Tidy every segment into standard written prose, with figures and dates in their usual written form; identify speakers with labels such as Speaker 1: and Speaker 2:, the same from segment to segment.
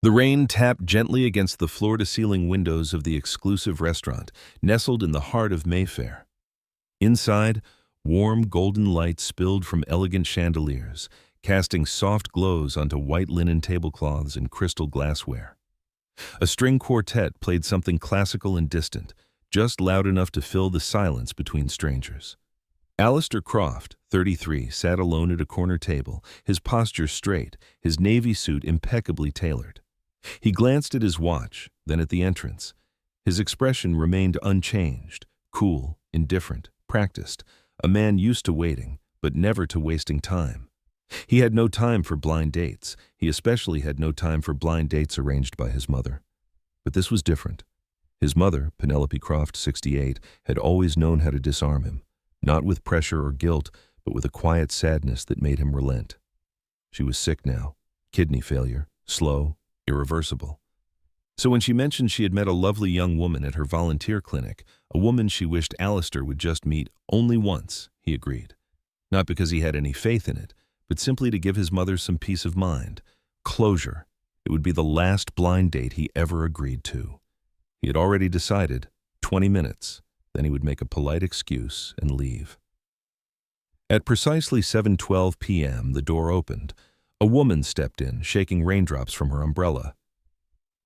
Speaker 1: The rain tapped gently against the floor-to-ceiling windows of the exclusive restaurant, nestled in the heart of Mayfair. Inside, warm golden light spilled from elegant chandeliers, casting soft glows onto white linen tablecloths and crystal glassware. A string quartet played something classical and distant, just loud enough to fill the silence between strangers. Alistair Croft, 33, sat alone at a corner table, his posture straight, his navy suit impeccably tailored. He glanced at his watch, then at the entrance. His expression remained unchanged, cool, indifferent, practiced, a man used to waiting, but never to wasting time. He had no time for blind dates. He especially had no time for blind dates arranged by his mother. But this was different. His mother, Penelope Croft, 68, had always known how to disarm him, not with pressure or guilt, but with a quiet sadness that made him relent. She was sick now, kidney failure, slow, irreversible. So when she mentioned she had met a lovely young woman at her volunteer clinic, a woman she wished Alistair would just meet only once, he agreed. Not because he had any faith in it, but simply to give his mother some peace of mind. Closure. It would be the last blind date he ever agreed to. He had already decided, 20 minutes, then he would make a polite excuse and leave. At precisely 7:12 p.m., the door opened. A woman stepped in, shaking raindrops from her umbrella.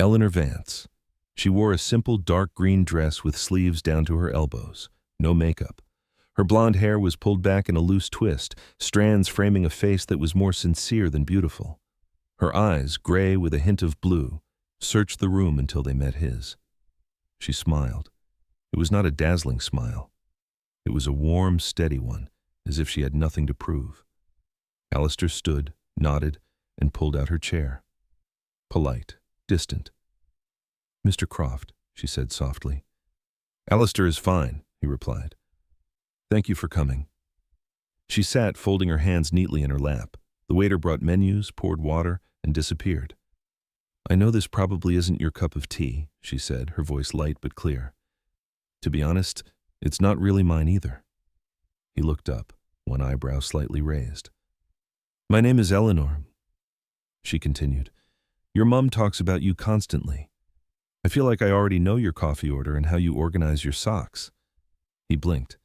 Speaker 1: Eleanor Vance. She wore a simple dark green dress with sleeves down to her elbows, no makeup. Her blonde hair was pulled back in a loose twist, strands framing a face that was more sincere than beautiful. Her eyes, gray with a hint of blue, searched the room until they met his. She smiled. It was not a dazzling smile. It was a warm, steady one, as if she had nothing to prove. Alistair stood, nodded, and pulled out her chair. Polite, distant. "Mr. Croft," she said softly. "Alistair is fine," he replied. "Thank you for coming." She sat, folding her hands neatly in her lap. The waiter brought menus, poured water, and disappeared. "I know this probably isn't your cup of tea," she said, her voice light but clear. "To be honest, it's not really mine either." He looked up, one eyebrow slightly raised. "My name is Eleanor," she continued. "Your mom talks about you constantly. I feel like I already know your coffee order and how you organize your socks." He blinked.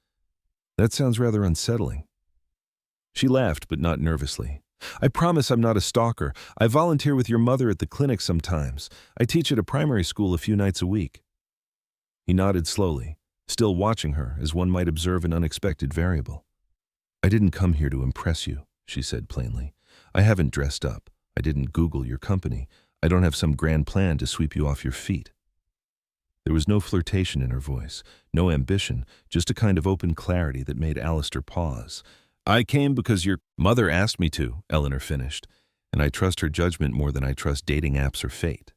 Speaker 1: "That sounds rather unsettling." She laughed, but not nervously. "I promise I'm not a stalker. I volunteer with your mother at the clinic sometimes. I teach at a primary school a few nights a week." He nodded slowly, still watching her as one might observe an unexpected variable. "I didn't come here to impress you," she said plainly. "I haven't dressed up. I didn't Google your company. I don't have some grand plan to sweep you off your feet." There was no flirtation in her voice, no ambition, just a kind of open clarity that made Alistair pause. "I came because your mother asked me to," Eleanor finished, "and I trust her judgment more than I trust dating apps or fate."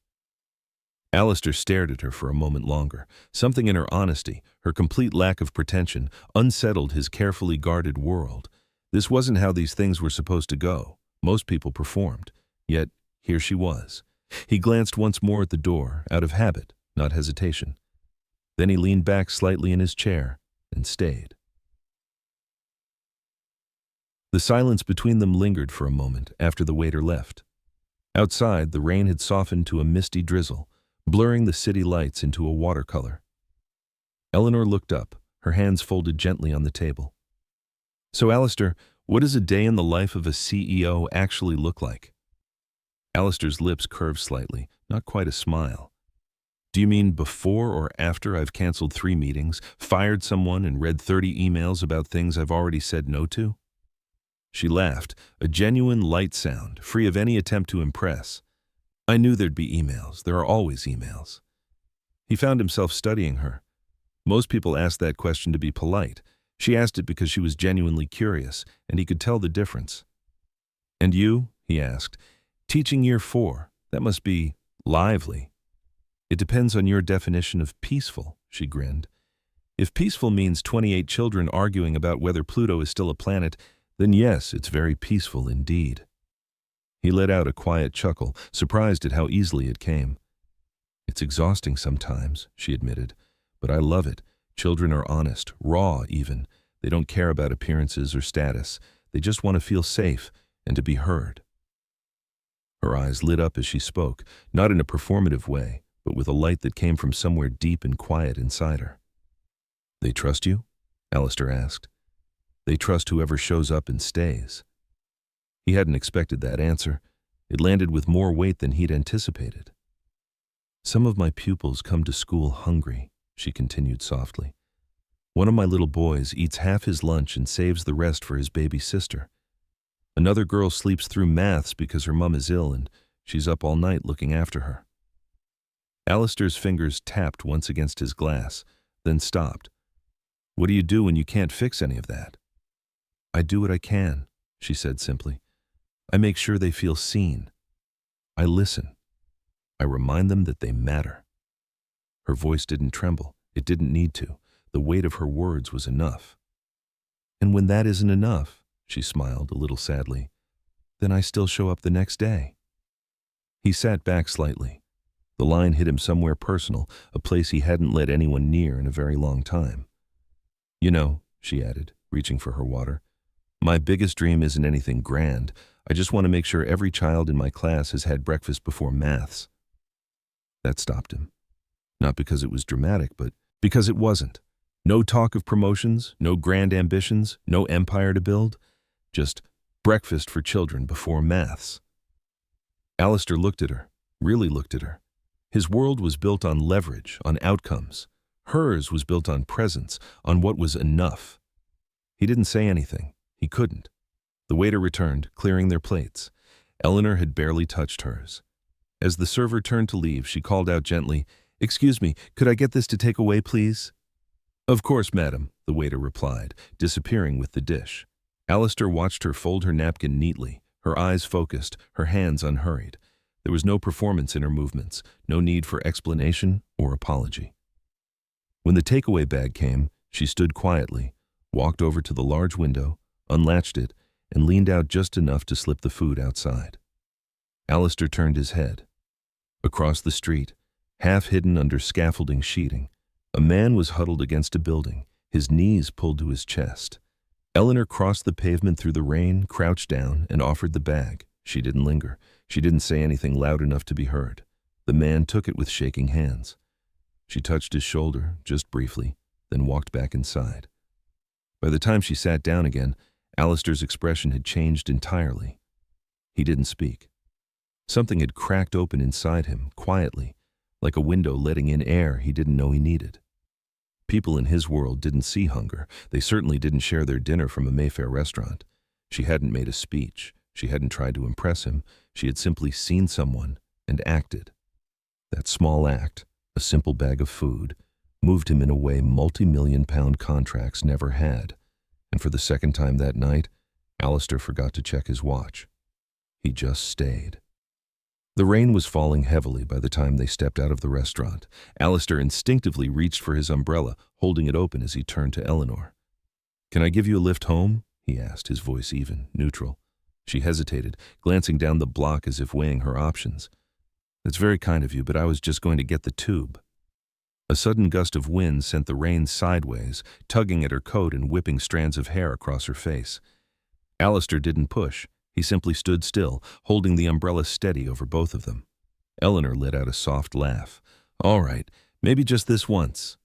Speaker 1: Alistair stared at her for a moment longer. Something in her honesty, her complete lack of pretension, unsettled his carefully guarded world. This wasn't how these things were supposed to go. Most people performed. Yet, here she was. He glanced once more at the door, out of habit, not hesitation. Then he leaned back slightly in his chair and stayed. The silence between them lingered for a moment after the waiter left. Outside, the rain had softened to a misty drizzle, blurring the city lights into a watercolor. Eleanor looked up, her hands folded gently on the table. "So, Alistair, what does a day in the life of a CEO actually look like?" Alistair's lips curved slightly, not quite a smile. "Do you mean before or after I've canceled 3 meetings, fired someone, and read 30 emails about things I've already said no to?" She laughed, a genuine light sound, free of any attempt to impress. "I knew there'd be emails. There are always emails." He found himself studying her. Most people asked that question to be polite. She asked it because she was genuinely curious, and he could tell the difference. "And you?" he asked. "Teaching year 4. That must be lively." "It depends on your definition of peaceful," she grinned. "If peaceful means 28 children arguing about whether Pluto is still a planet, then yes, it's very peaceful indeed." He let out a quiet chuckle, surprised at how easily it came. "It's exhausting sometimes," she admitted, "but I love it. Children are honest, raw even. They don't care about appearances or status. They just want to feel safe and to be heard." Her eyes lit up as she spoke, not in a performative way, but with a light that came from somewhere deep and quiet inside her. "They trust you?" Alistair asked. "They trust whoever shows up and stays." He hadn't expected that answer. It landed with more weight than he'd anticipated. "Some of my pupils come to school hungry," she continued softly. "One of my little boys eats half his lunch and saves the rest for his baby sister. Another girl sleeps through maths because her mum is ill and she's up all night looking after her." Alistair's fingers tapped once against his glass, then stopped. "What do you do when you can't fix any of that?" "I do what I can," she said simply. "I make sure they feel seen. I listen. I remind them that they matter." Her voice didn't tremble. It didn't need to. The weight of her words was enough. "And when that isn't enough," she smiled a little sadly, "then I still show up the next day." He sat back slightly. The line hit him somewhere personal, a place he hadn't let anyone near in a very long time. "You know," she added, reaching for her water, "my biggest dream isn't anything grand. I just want to make sure every child in my class has had breakfast before maths." That stopped him. Not because it was dramatic, but because it wasn't. No talk of promotions, no grand ambitions, no empire to build. Just breakfast for children before maths. Alistair looked at her, really looked at her. His world was built on leverage, on outcomes. Hers was built on presence, on what was enough. He didn't say anything. He couldn't. The waiter returned, clearing their plates. Eleanor had barely touched hers. As the server turned to leave, she called out gently, "Excuse me, could I get this to take away, please?" "Of course, madam," the waiter replied, disappearing with the dish. Alistair watched her fold her napkin neatly, her eyes focused, her hands unhurried. There was no performance in her movements, no need for explanation or apology. When the takeaway bag came, she stood quietly, walked over to the large window, unlatched it, and leaned out just enough to slip the food outside. Alistair turned his head. Across the street, half hidden under scaffolding sheeting, a man was huddled against a building, his knees pulled to his chest. Eleanor crossed the pavement through the rain, crouched down, and offered the bag. She didn't linger. She didn't say anything loud enough to be heard. The man took it with shaking hands. She touched his shoulder, just briefly, then walked back inside. By the time she sat down again, Alistair's expression had changed entirely. He didn't speak. Something had cracked open inside him, quietly, like a window letting in air he didn't know he needed. People in his world didn't see hunger. They certainly didn't share their dinner from a Mayfair restaurant. She hadn't made a speech. She hadn't tried to impress him. She had simply seen someone and acted. That small act, a simple bag of food, moved him in a way multi-million-pound contracts never had. And for the second time that night, Alistair forgot to check his watch. He just stayed. The rain was falling heavily by the time they stepped out of the restaurant. Alistair instinctively reached for his umbrella, holding it open as he turned to Eleanor. "Can I give you a lift home?" he asked, his voice even, neutral. She hesitated, glancing down the block as if weighing her options. "That's very kind of you, but I was just going to get the tube." A sudden gust of wind sent the rain sideways, tugging at her coat and whipping strands of hair across her face. Alistair didn't push. He simply stood still, holding the umbrella steady over both of them. Eleanor let out a soft laugh. "All right, maybe just this once."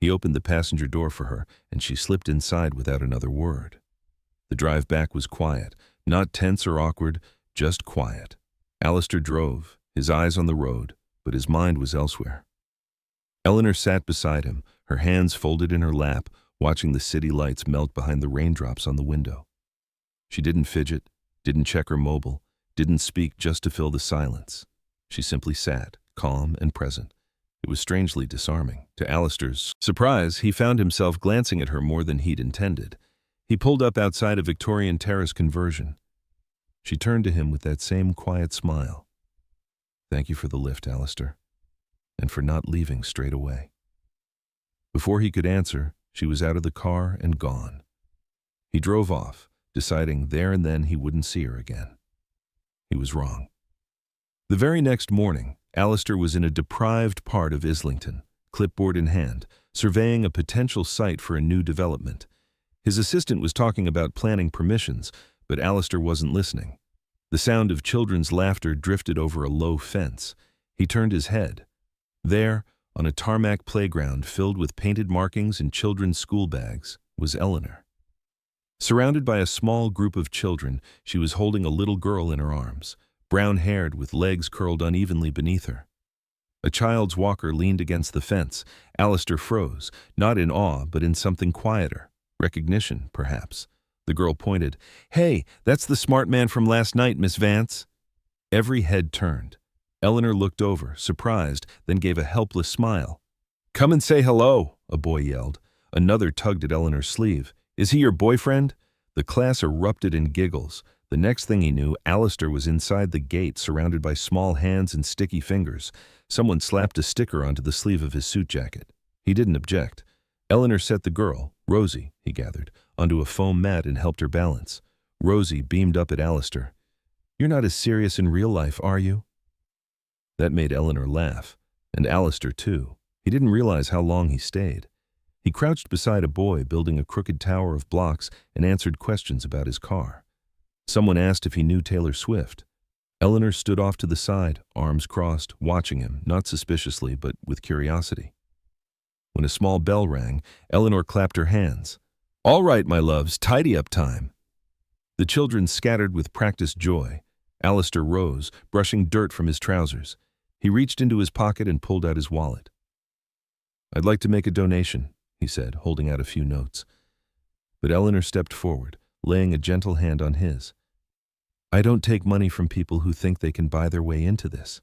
Speaker 1: He opened the passenger door for her, and she slipped inside without another word. The drive back was quiet, not tense or awkward, just quiet. Alistair drove, his eyes on the road, but his mind was elsewhere. Eleanor sat beside him, her hands folded in her lap, watching the city lights melt behind the raindrops on the window. She didn't fidget, didn't check her mobile, didn't speak just to fill the silence. She simply sat, calm and present. It was strangely disarming. To Alistair's surprise, he found himself glancing at her more than he'd intended. He pulled up outside a Victorian terrace conversion. She turned to him with that same quiet smile. "Thank you for the lift, Alistair, and for not leaving straight away." Before he could answer, she was out of the car and gone. He drove off, deciding there and then he wouldn't see her again. He was wrong. The very next morning, Alistair was in a deprived part of Islington, clipboard in hand, surveying a potential site for a new development. His assistant was talking about planning permissions, but Alistair wasn't listening. The sound of children's laughter drifted over a low fence. He turned his head. There, on a tarmac playground filled with painted markings and children's school bags, was Eleanor. Surrounded by a small group of children, she was holding a little girl in her arms, brown-haired with legs curled unevenly beneath her. A child's walker leaned against the fence. Alistair froze, not in awe, but in something quieter. Recognition, perhaps. The girl pointed. "Hey, that's the smart man from last night, Miss Vance." Every head turned. Eleanor looked over, surprised, then gave a helpless smile. "Come and say hello," a boy yelled. Another tugged at Eleanor's sleeve. "Is he your boyfriend?" The class erupted in giggles. The next thing he knew, Alistair was inside the gate, surrounded by small hands and sticky fingers. Someone slapped a sticker onto the sleeve of his suit jacket. He didn't object. Eleanor set the girl, Rosie, he gathered, onto a foam mat and helped her balance. Rosie beamed up at Alistair. "You're not as serious in real life, are you?" That made Eleanor laugh, and Alistair too. He didn't realize how long he stayed. He crouched beside a boy building a crooked tower of blocks and answered questions about his car. Someone asked if he knew Taylor Swift. Eleanor stood off to the side, arms crossed, watching him, not suspiciously, but with curiosity. When a small bell rang, Eleanor clapped her hands. "All right, my loves, tidy up time." The children scattered with practiced joy. Alistair rose, brushing dirt from his trousers. He reached into his pocket and pulled out his wallet. "I'd like to make a donation," he said, holding out a few notes. But Eleanor stepped forward, laying a gentle hand on his. "I don't take money from people who think they can buy their way into this."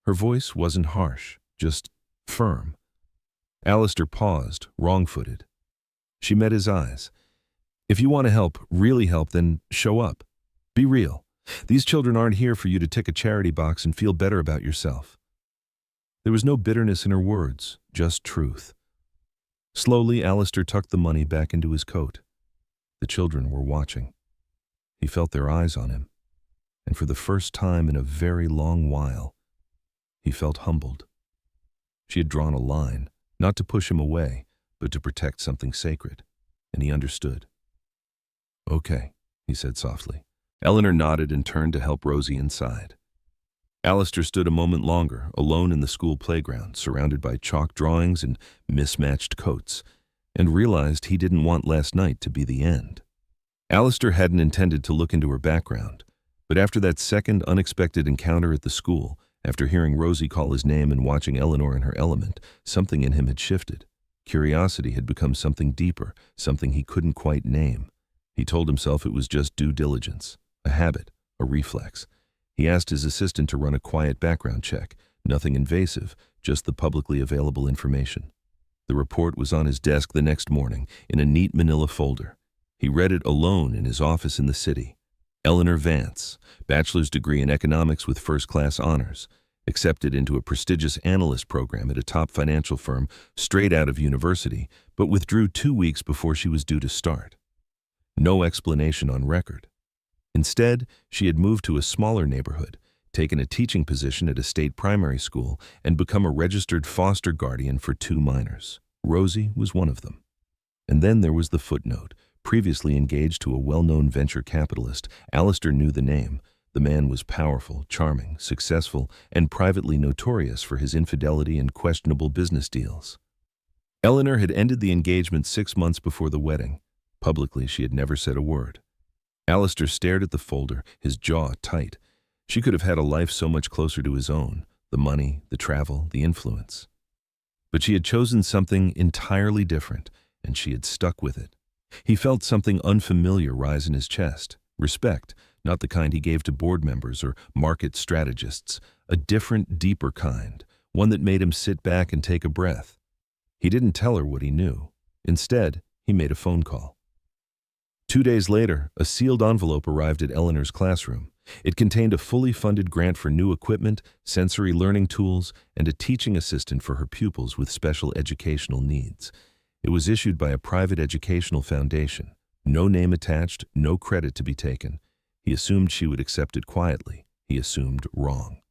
Speaker 1: Her voice wasn't harsh, just firm. Alistair paused, wrong-footed. She met his eyes. "If you want to help, really help, then show up. Be real. These children aren't here for you to tick a charity box and feel better about yourself." There was no bitterness in her words, just truth. Slowly, Alistair tucked the money back into his coat. The children were watching. He felt their eyes on him, and for the first time in a very long while, he felt humbled. She had drawn a line, not to push him away, but to protect something sacred, and he understood. "Okay," he said softly. Eleanor nodded and turned to help Rosie inside. Alistair stood a moment longer, alone in the school playground, surrounded by chalk drawings and mismatched coats, and realized he didn't want last night to be the end. Alistair hadn't intended to look into her background, but after that second unexpected encounter at the school, after hearing Rosie call his name and watching Eleanor in her element, something in him had shifted. Curiosity had become something deeper, something he couldn't quite name. He told himself it was just due diligence, a habit, a reflex. He asked his assistant to run a quiet background check, nothing invasive, just the publicly available information. The report was on his desk the next morning, in a neat manila folder. He read it alone in his office in the city. Eleanor Vance, bachelor's degree in economics with first-class honors, accepted into a prestigious analyst program at a top financial firm straight out of university, but withdrew 2 weeks before she was due to start. No explanation on record. Instead, she had moved to a smaller neighborhood, taken a teaching position at a state primary school, and become a registered foster guardian for 2 minors. Rosie was one of them. And then there was the footnote. Previously engaged to a well-known venture capitalist, Alistair knew the name. The man was powerful, charming, successful, and privately notorious for his infidelity and questionable business deals. Eleanor had ended the engagement 6 months before the wedding. Publicly, she had never said a word. Alistair stared at the folder, his jaw tight. She could have had a life so much closer to his own, the money, the travel, the influence. But she had chosen something entirely different, and she had stuck with it. He felt something unfamiliar rise in his chest. Respect, not the kind he gave to board members or market strategists. A different, deeper kind, one that made him sit back and take a breath. He didn't tell her what he knew. Instead, he made a phone call. 2 days later, a sealed envelope arrived at Eleanor's classroom. It contained a fully funded grant for new equipment, sensory learning tools, and a teaching assistant for her pupils with special educational needs. It was issued by a private educational foundation. No name attached, no credit to be taken. He assumed she would accept it quietly. He assumed wrong.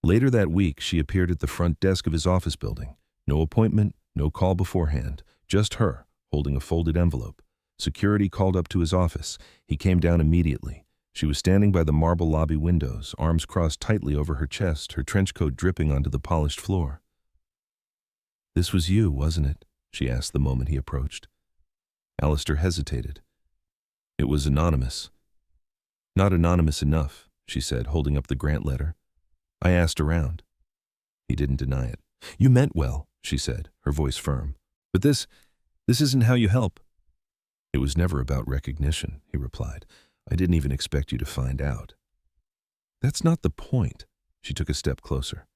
Speaker 1: Later that week, she appeared at the front desk of his office building. No appointment, no call beforehand, just her, holding a folded envelope. Security called up to his office. He came down immediately. She was standing by the marble lobby windows, arms crossed tightly over her chest, her trench coat dripping onto the polished floor. "This was you, wasn't it?" she asked the moment he approached. Alistair hesitated. "It was anonymous." "Not anonymous enough," she said, holding up the grant letter. "I asked around." He didn't deny it. "You meant well," she said, her voice firm. "But this isn't how you help." "It was never about recognition," he replied. "I didn't even expect you to find out." "That's not the point." She took a step closer.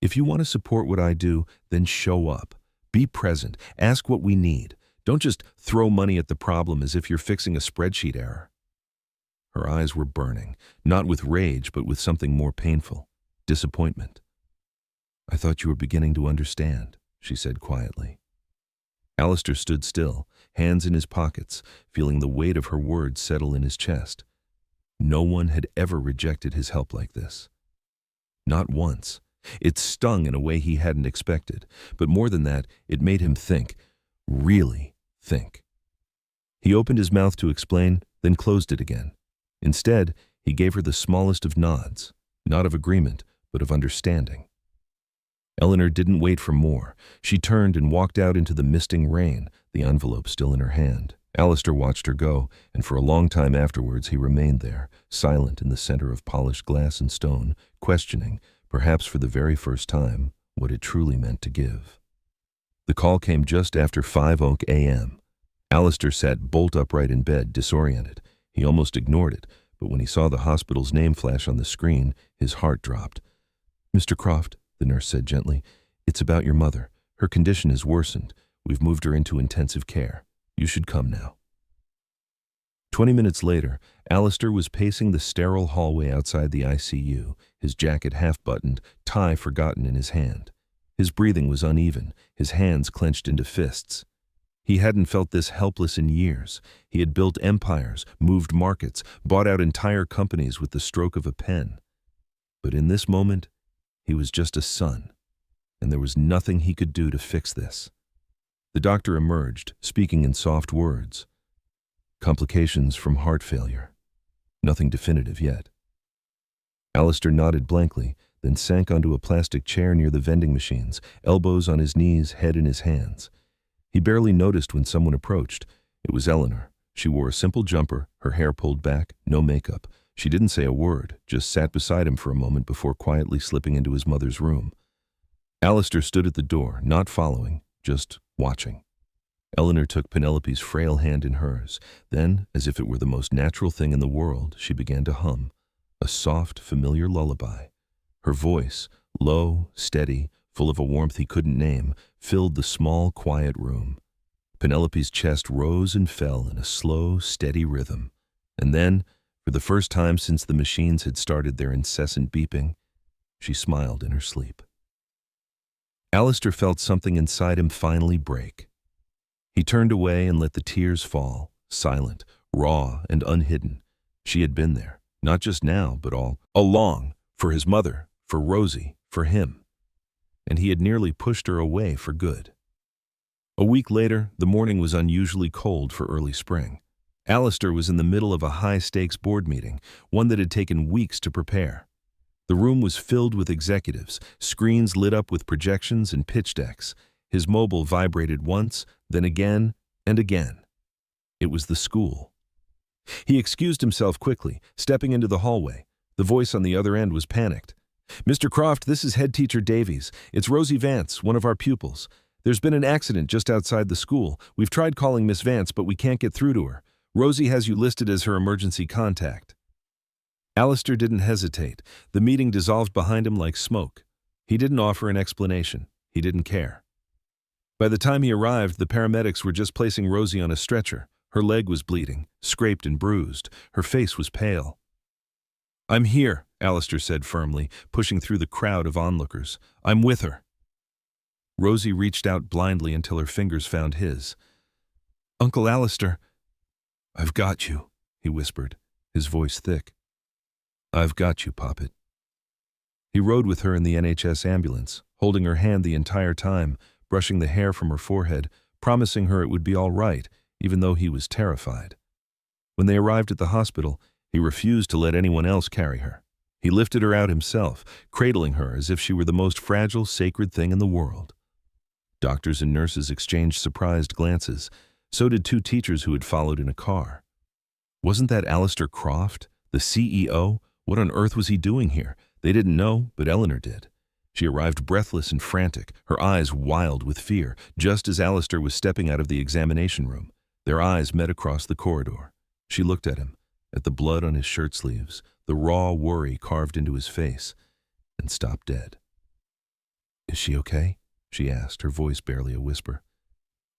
Speaker 1: "If you want to support what I do, then show up. Be present. Ask what we need. Don't just throw money at the problem as if you're fixing a spreadsheet error." Her eyes were burning, not with rage, but with something more painful, disappointment. "I thought you were beginning to understand," she said quietly. Alistair stood still, hands in his pockets, feeling the weight of her words settle in his chest. No one had ever rejected his help like this. Not once. It stung in a way he hadn't expected, but more than that, it made him think, really think. He opened his mouth to explain, then closed it again. Instead, he gave her the smallest of nods, not of agreement, but of understanding. Eleanor didn't wait for more. She turned and walked out into the misting rain, the envelope still in her hand. Alistair watched her go, and for a long time afterwards he remained there, silent in the center of polished glass and stone, questioning, perhaps for the very first time, what it truly meant to give. The call came just after 5 a.m. Alistair sat bolt upright in bed, disoriented. He almost ignored it, but when he saw the hospital's name flash on the screen, his heart dropped. "Mr. Croft," the nurse said gently, "it's about your mother. Her condition has worsened. We've moved her into intensive care. You should come now." 20 minutes later, Alistair was pacing the sterile hallway outside the ICU, his jacket half-buttoned, tie forgotten in his hand. His breathing was uneven, his hands clenched into fists. He hadn't felt this helpless in years. He had built empires, moved markets, bought out entire companies with the stroke of a pen. But in this moment, he was just a son, and there was nothing he could do to fix this. The doctor emerged, speaking in soft words. "Complications from heart failure. Nothing definitive yet." Alistair nodded blankly, then sank onto a plastic chair near the vending machines, elbows on his knees, head in his hands. He barely noticed when someone approached. It was Eleanor. She wore a simple jumper, her hair pulled back, no makeup. She didn't say a word, just sat beside him for a moment before quietly slipping into his mother's room. Alistair stood at the door, not following, just watching. Eleanor took Penelope's frail hand in hers. Then, as if it were the most natural thing in the world, she began to hum, a soft, familiar lullaby. Her voice, low, steady, full of a warmth he couldn't name, filled the small, quiet room. Penelope's chest rose and fell in a slow, steady rhythm. And then, for the first time since the machines had started their incessant beeping, she smiled in her sleep. Alistair felt something inside him finally break. He turned away and let the tears fall, silent, raw, and unhidden. She had been there, not just now, but all along, for his mother, for Rosie, for him. And he had nearly pushed her away for good. A week later, the morning was unusually cold for early spring. Alistair was in the middle of a high-stakes board meeting, one that had taken weeks to prepare. The room was filled with executives, screens lit up with projections and pitch decks. His mobile vibrated once, then again, and again. It was the school. He excused himself quickly, stepping into the hallway. The voice on the other end was panicked. "Mr. Croft, this is head teacher Davies. It's Rosie Vance, one of our pupils. There's been an accident just outside the school. We've tried calling Miss Vance, but we can't get through to her. Rosie has you listed as her emergency contact." Alistair didn't hesitate. The meeting dissolved behind him like smoke. He didn't offer an explanation. He didn't care. By the time he arrived, the paramedics were just placing Rosie on a stretcher. Her leg was bleeding, scraped and bruised. Her face was pale. "I'm here," Alistair said firmly, pushing through the crowd of onlookers. "I'm with her." Rosie reached out blindly until her fingers found his. "Uncle Alistair." "I've got you," he whispered, his voice thick. "I've got you, Poppet." He rode with her in the NHS ambulance, holding her hand the entire time, brushing the hair from her forehead, promising her it would be all right, even though he was terrified. When they arrived at the hospital, He refused to let anyone else carry her. He lifted her out himself, cradling her as if she were the most fragile, sacred thing in the world. Doctors and nurses exchanged surprised glances. So did two teachers who had followed in a car. Wasn't that Alistair Croft, the CEO? What on earth was he doing here? They didn't know, but Eleanor did. She arrived breathless and frantic, her eyes wild with fear, just as Alistair was stepping out of the examination room. Their eyes met across the corridor. She looked at him, at the blood on his shirt sleeves, the raw worry carved into his face, and stopped dead. "Is she okay?" she asked, her voice barely a whisper.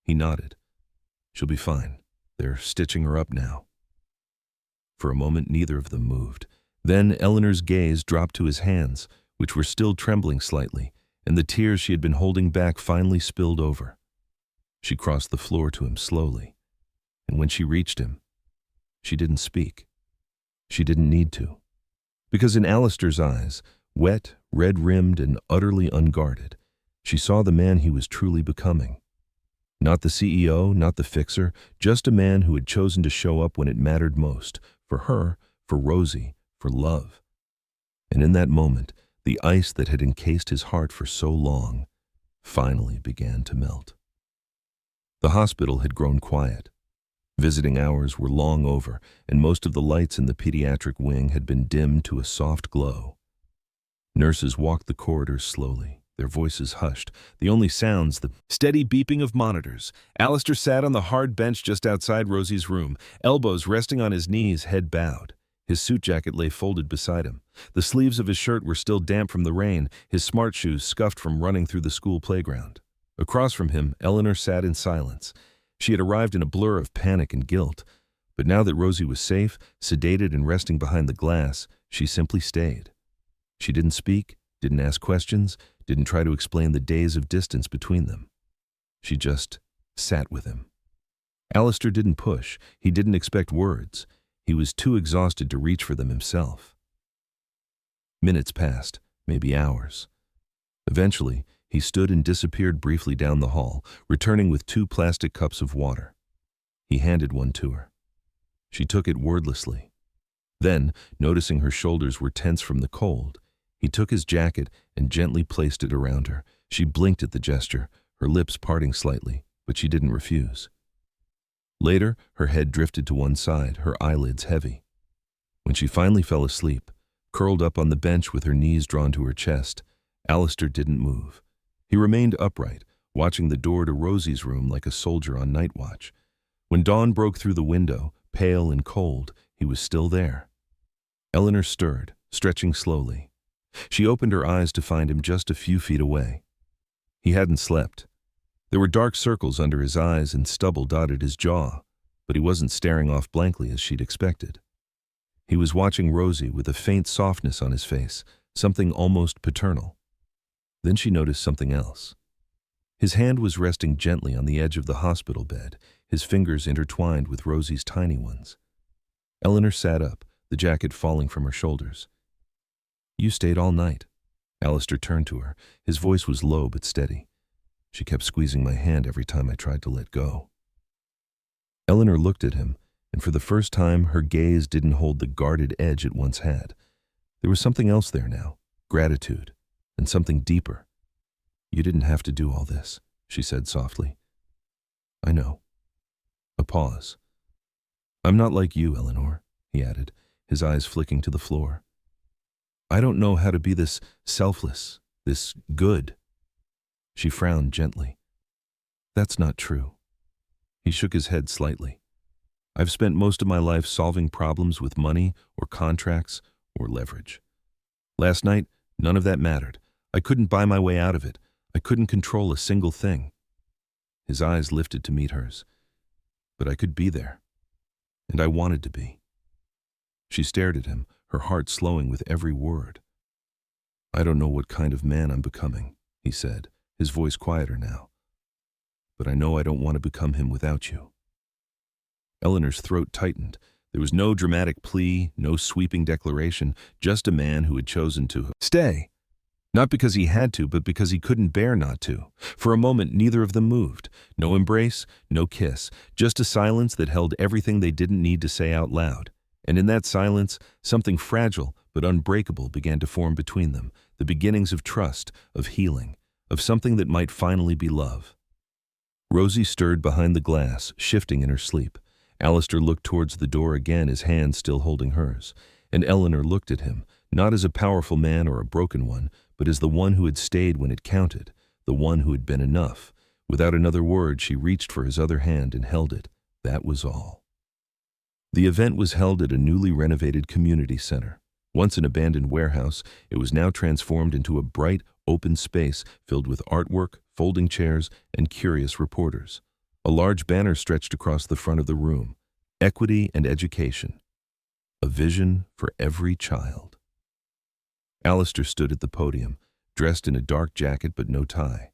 Speaker 1: He nodded. "She'll be fine. They're stitching her up now." For a moment, neither of them moved. Then Eleanor's gaze dropped to his hands, which were still trembling slightly, and the tears she had been holding back finally spilled over. She crossed the floor to him slowly, and when she reached him, she didn't speak. She didn't need to. Because in Alistair's eyes, wet, red-rimmed, and utterly unguarded, she saw the man he was truly becoming. Not the CEO, not the fixer, just a man who had chosen to show up when it mattered most, for her, for Rosie, for love. And in that moment, the ice that had encased his heart for so long finally began to melt. The hospital had grown quiet. Visiting hours were long over, and most of the lights in the pediatric wing had been dimmed to a soft glow. Nurses walked the corridors slowly, their voices hushed, the only sounds the steady beeping of monitors. Alistair sat on the hard bench just outside Rosie's room, elbows resting on his knees, head bowed. His suit jacket lay folded beside him. The sleeves of his shirt were still damp from the rain, his smart shoes scuffed from running through the school playground. Across from him, Eleanor sat in silence. She had arrived in a blur of panic and guilt, but now that Rosie was safe, sedated and resting behind the glass, she simply stayed. She didn't speak, didn't ask questions, didn't try to explain the days of distance between them. She just sat with him. Alistair didn't push, he didn't expect words. He was too exhausted to reach for them himself. Minutes passed, maybe hours. Eventually, he stood and disappeared briefly down the hall, returning with 2 plastic cups of water. He handed one to her. She took it wordlessly. Then, noticing her shoulders were tense from the cold, he took his jacket and gently placed it around her. She blinked at the gesture, her lips parting slightly, but she didn't refuse. Later, her head drifted to one side, her eyelids heavy. When she finally fell asleep, curled up on the bench with her knees drawn to her chest, Alistair didn't move. He remained upright, watching the door to Rosie's room like a soldier on night watch. When dawn broke through the window, pale and cold, he was still there. Eleanor stirred, stretching slowly. She opened her eyes to find him just a few feet away. He hadn't slept. There were dark circles under his eyes and stubble dotted his jaw, but he wasn't staring off blankly as she'd expected. He was watching Rosie with a faint softness on his face, something almost paternal. Then she noticed something else. His hand was resting gently on the edge of the hospital bed, his fingers intertwined with Rosie's tiny ones. Eleanor sat up, the jacket falling from her shoulders. "You stayed all night." Alistair turned to her. His voice was low but steady. She kept squeezing my hand every time I tried to let go. Eleanor looked at him, and for the first time her gaze didn't hold the guarded edge it once had. There was something else there now, gratitude, and something deeper. "You didn't have to do all this," she said softly. "I know." A pause. "I'm not like you, Eleanor," he added, his eyes flicking to the floor. "I don't know how to be this selfless, this good." She frowned gently. "That's not true." He shook his head slightly. "I've spent most of my life solving problems with money or contracts or leverage. Last night, none of that mattered. I couldn't buy my way out of it. I couldn't control a single thing." His eyes lifted to meet hers. "But I could be there. And I wanted to be." She stared at him, her heart slowing with every word. "I don't know what kind of man I'm becoming," he said, his voice quieter now. "But I know I don't want to become him without you." Eleanor's throat tightened. There was no dramatic plea, no sweeping declaration, just a man who had chosen to stay. Not because he had to, but because he couldn't bear not to. For a moment, neither of them moved. No embrace, no kiss, just a silence that held everything they didn't need to say out loud. And in that silence, something fragile but unbreakable began to form between them, the beginnings of trust, of healing, of something that might finally be love. Rosie stirred behind the glass, shifting in her sleep. Alistair looked towards the door again, his hand still holding hers. And Eleanor looked at him, not as a powerful man or a broken one, but as the one who had stayed when it counted, the one who had been enough. Without another word, she reached for his other hand and held it. That was all. The event was held at a newly renovated community center. Once an abandoned warehouse, it was now transformed into a bright, open space filled with artwork, folding chairs, and curious reporters. A large banner stretched across the front of the room. Equity and education. A vision for every child. Alistair stood at the podium, dressed in a dark jacket but no tie.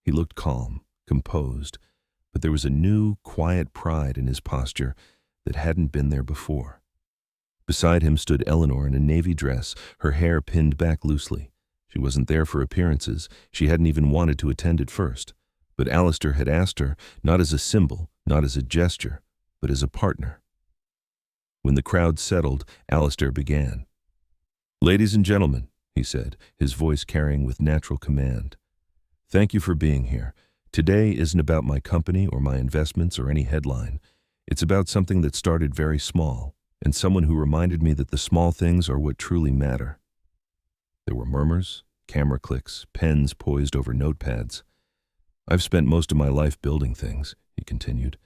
Speaker 1: He looked calm, composed, but there was a new, quiet pride in his posture that hadn't been there before. Beside him stood Eleanor in a navy dress, her hair pinned back loosely. She wasn't there for appearances. She hadn't even wanted to attend at first. But Alistair had asked her, not as a symbol, not as a gesture, but as a partner. When the crowd settled, Alistair began. "Ladies and gentlemen," he said, his voice carrying with natural command, "thank you for being here. Today isn't about my company or my investments or any headline. It's about something that started very small, and someone who reminded me that the small things are what truly matter." There were murmurs, camera clicks, pens poised over notepads. "I've spent most of my life building things," he continued,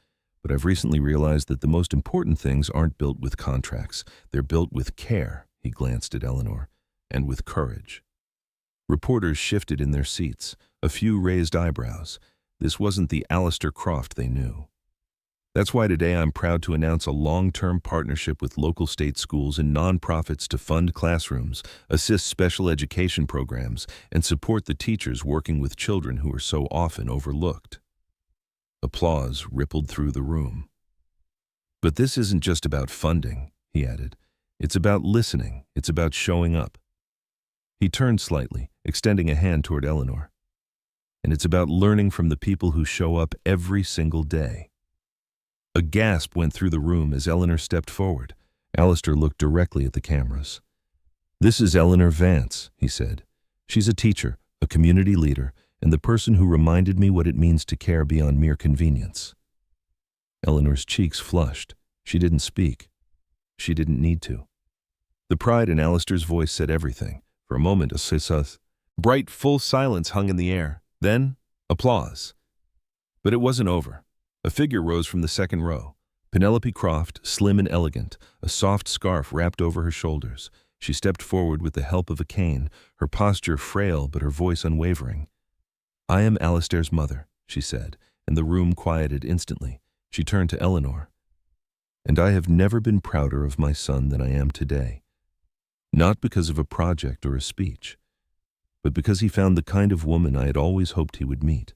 Speaker 1: "but I've recently realized that the most important things aren't built with contracts. They're built with care," he glanced at Eleanor, "and with courage." Reporters shifted in their seats, a few raised eyebrows. This wasn't the Alistair Croft they knew. That's why today I'm proud to announce a long-term partnership with local state schools and nonprofits to fund classrooms, assist special education programs, and support the teachers working with children who are so often overlooked. Applause rippled through the room. "But this isn't just about funding," he added. "It's about listening. It's about showing up." He turned slightly, extending a hand toward Eleanor. "And it's about learning from the people who show up every single day." A gasp went through the room as Eleanor stepped forward. Alistair looked directly at the cameras. "This is Eleanor Vance," he said. "She's a teacher, a community leader, and the person who reminded me what it means to care beyond mere convenience." Eleanor's cheeks flushed. She didn't speak. She didn't need to. The pride in Alistair's voice said everything. For a moment, a bright, full silence hung in the air. Then, applause. But it wasn't over. A figure rose from the second row. Penelope Croft, slim and elegant, a soft scarf wrapped over her shoulders. She stepped forward with the help of a cane, her posture frail but her voice unwavering. "I am Alistair's mother," she said, and the room quieted instantly. She turned to Eleanor. "And I have never been prouder of my son than I am today. Not because of a project or a speech, but because he found the kind of woman I had always hoped he would meet."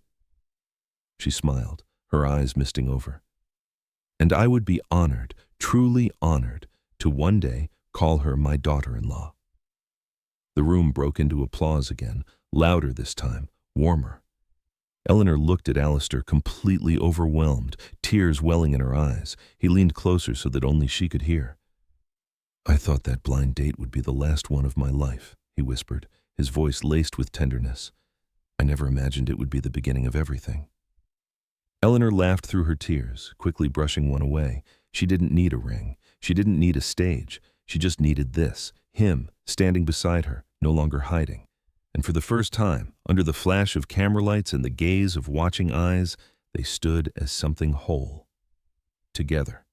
Speaker 1: She smiled, her eyes misting over. "And I would be honored, truly honored, to one day call her my daughter-in-law." The room broke into applause again, louder this time, warmer. Eleanor looked at Alistair, completely overwhelmed, tears welling in her eyes. He leaned closer so that only she could hear. "I thought that blind date would be the last one of my life," he whispered, his voice laced with tenderness. "I never imagined it would be the beginning of everything." Eleanor laughed through her tears, quickly brushing one away. She didn't need a ring. She didn't need a stage. She just needed this, him, standing beside her, no longer hiding. And for the first time, under the flash of camera lights and the gaze of watching eyes, they stood as something whole. Together.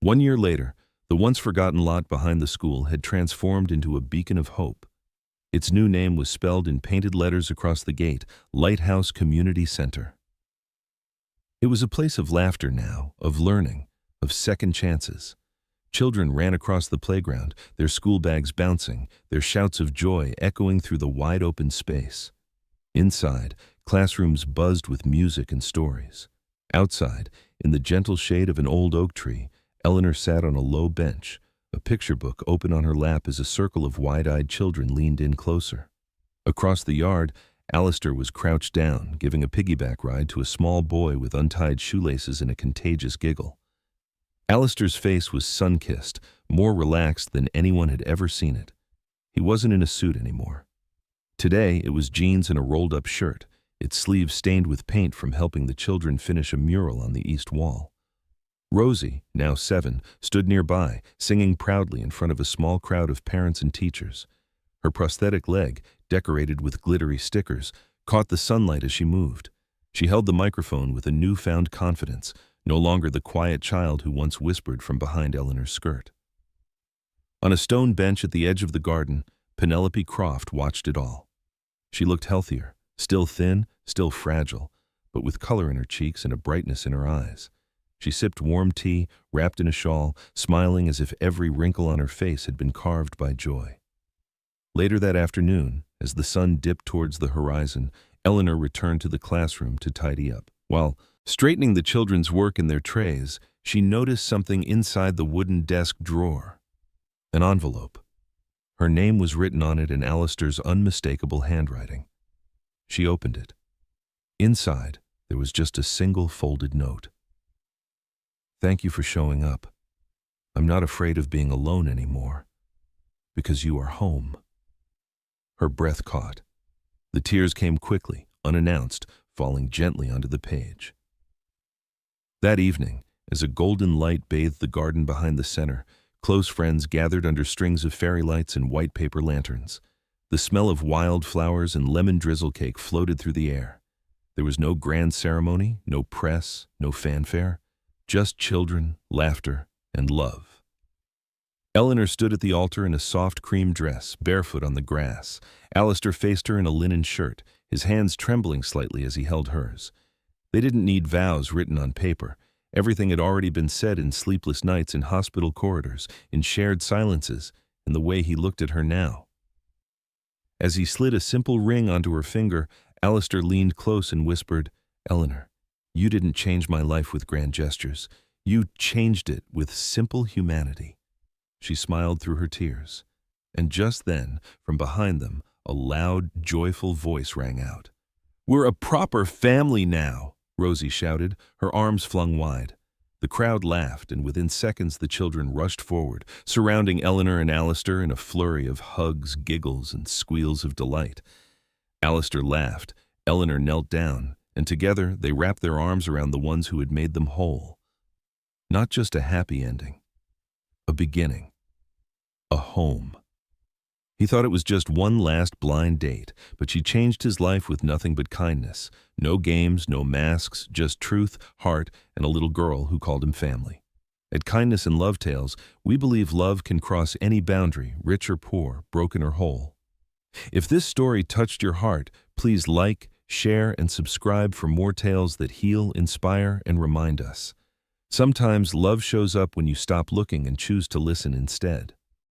Speaker 1: 1 year later, the once-forgotten lot behind the school had transformed into a beacon of hope. Its new name was spelled in painted letters across the gate, Lighthouse Community Center. It was a place of laughter now, of learning, of second chances. Children ran across the playground, their school bags bouncing, their shouts of joy echoing through the wide-open space. Inside, classrooms buzzed with music and stories. Outside, in the gentle shade of an old oak tree, Eleanor sat on a low bench, a picture book open on her lap as a circle of wide-eyed children leaned in closer. Across the yard, Alistair was crouched down, giving a piggyback ride to a small boy with untied shoelaces and a contagious giggle. Alistair's face was sun-kissed, more relaxed than anyone had ever seen it. He wasn't in a suit anymore. Today, it was jeans and a rolled-up shirt, its sleeves stained with paint from helping the children finish a mural on the east wall. Rosie, now 7, stood nearby, singing proudly in front of a small crowd of parents and teachers. Her prosthetic leg, decorated with glittery stickers, caught the sunlight as she moved. She held the microphone with a newfound confidence, no longer the quiet child who once whispered from behind Eleanor's skirt. On a stone bench at the edge of the garden, Penelope Croft watched it all. She looked healthier, still thin, still fragile, but with color in her cheeks and a brightness in her eyes. She sipped warm tea, wrapped in a shawl, smiling as if every wrinkle on her face had been carved by joy. Later that afternoon, as the sun dipped towards the horizon, Eleanor returned to the classroom to tidy up. While straightening the children's work in their trays, she noticed something inside the wooden desk drawer. An envelope. Her name was written on it in Alistair's unmistakable handwriting. She opened it. Inside, there was just a single folded note. "Thank you for showing up. I'm not afraid of being alone anymore, because you are home." Her breath caught. The tears came quickly, unannounced, falling gently onto the page. That evening, as a golden light bathed the garden behind the center, close friends gathered under strings of fairy lights and white paper lanterns. The smell of wild flowers and lemon drizzle cake floated through the air. There was no grand ceremony, no press, no fanfare, just children, laughter, and love. Eleanor stood at the altar in a soft cream dress, barefoot on the grass. Alistair faced her in a linen shirt, his hands trembling slightly as he held hers. They didn't need vows written on paper. Everything had already been said in sleepless nights in hospital corridors, in shared silences, and the way he looked at her now. As he slid a simple ring onto her finger, Alistair leaned close and whispered, "Eleanor, you didn't change my life with grand gestures. You changed it with simple humanity." She smiled through her tears. And just then, from behind them, a loud, joyful voice rang out. "We're a proper family now," Rosie shouted, her arms flung wide. The crowd laughed, and within seconds the children rushed forward, surrounding Eleanor and Alistair in a flurry of hugs, giggles, and squeals of delight. Alistair laughed, Eleanor knelt down, and together they wrapped their arms around the ones who had made them whole. Not just a happy ending, a beginning, a home. He thought it was just one last blind date, but she changed his life with nothing but kindness. No games, no masks, just truth, heart, and a little girl who called him family. At Kindness and Love Tales, we believe love can cross any boundary, rich or poor, broken or whole. If this story touched your heart, please like, share, and subscribe for more tales that heal, inspire, and remind us. Sometimes love shows up when you stop looking and choose to listen instead.